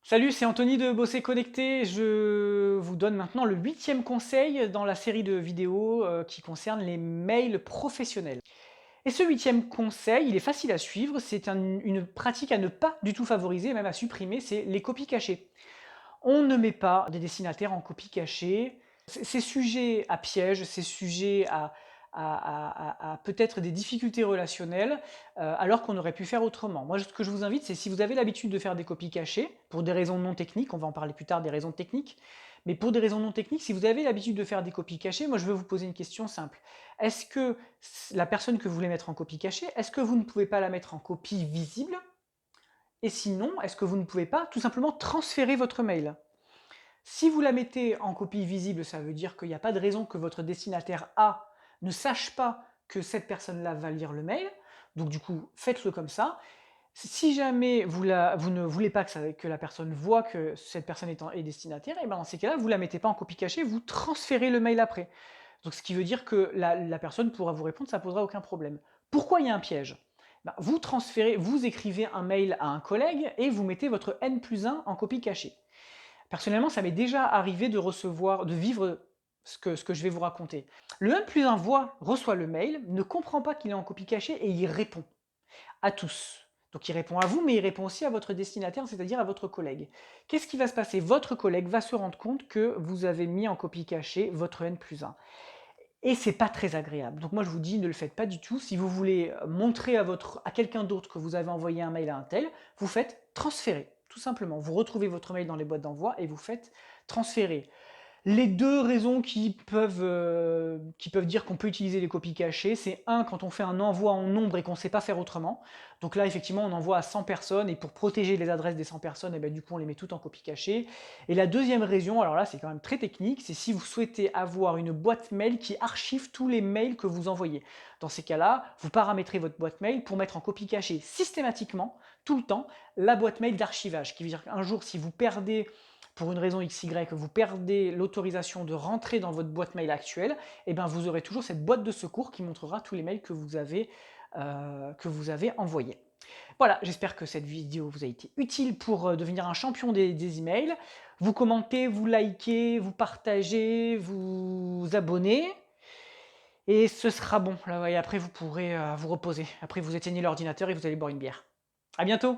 Salut, c'est Anthony de Bosser Connecté. Je vous donne maintenant le huitième conseil dans la série de vidéos qui concerne les mails professionnels. Et ce huitième conseil, il est facile à suivre, c'est une pratique à ne pas du tout favoriser, même à supprimer, c'est les copies cachées. On ne met pas des destinataires en copie cachée. C'est sujet à piège, c'est sujet à peut-être des difficultés relationnelles, alors qu'on aurait pu faire autrement. Moi, ce que je vous invite, c'est si vous avez l'habitude de faire des copies cachées, pour des raisons non techniques, on va en parler plus tard des raisons techniques, mais pour des raisons non techniques, si vous avez l'habitude de faire des copies cachées, moi je veux vous poser une question simple. Est-ce que la personne que vous voulez mettre en copie cachée, est-ce que vous ne pouvez pas la mettre en copie visible? Et sinon, est-ce que vous ne pouvez pas tout simplement transférer votre mail? Si vous la mettez en copie visible, ça veut dire qu'il n'y a pas de raison que votre destinataire A ne sache pas que cette personne-là va lire le mail. Donc du coup, faites-le comme ça. Si jamais vous ne voulez pas que la personne voit que cette personne est destinataire, et ben dans ces cas-là, vous ne la mettez pas en copie cachée, vous transférez le mail après. Donc ce qui veut dire que la personne pourra vous répondre, ça ne posera aucun problème. Pourquoi il y a un piège? Ben, vous transférez, vous écrivez un mail à un collègue et vous mettez votre N+1 en copie cachée. Personnellement, ça m'est déjà arrivé de recevoir, de vivre ce que je vais vous raconter. Le N+1 reçoit le mail, ne comprend pas qu'il est en copie cachée et il répond à tous. Donc il répond à vous, mais il répond aussi à votre destinataire, c'est-à-dire à votre collègue. Qu'est-ce qui va se passer? Votre collègue va se rendre compte que vous avez mis en copie cachée votre N+1. Et c'est pas très agréable. Donc moi je vous dis, ne le faites pas du tout. Si vous voulez montrer à quelqu'un d'autre que vous avez envoyé un mail à un tel, vous faites transférer, tout simplement. Vous retrouvez votre mail dans les boîtes d'envoi et vous faites transférer. Les deux raisons qui peuvent dire qu'on peut utiliser les copies cachées, c'est un, quand on fait un envoi en nombre et qu'on ne sait pas faire autrement. Donc là, effectivement, on envoie à 100 personnes et pour protéger les adresses des 100 personnes, et ben, du coup, on les met toutes en copie cachée. Et la deuxième raison, alors là, c'est quand même très technique, c'est si vous souhaitez avoir une boîte mail qui archive tous les mails que vous envoyez. Dans ces cas-là, vous paramétrez votre boîte mail pour mettre en copie cachée systématiquement, tout le temps, la boîte mail d'archivage. Qui veut dire qu'un jour, si vous perdez pour une raison XY, que vous perdez l'autorisation de rentrer dans votre boîte mail actuelle, et bien vous aurez toujours cette boîte de secours qui montrera tous les mails que vous avez envoyés. Voilà, j'espère que cette vidéo vous a été utile pour devenir un champion des emails. Vous commentez, vous likez, vous partagez, vous abonnez, et ce sera bon. Là, et après, vous pourrez vous reposer. Après, vous éteignez l'ordinateur et vous allez boire une bière. À bientôt!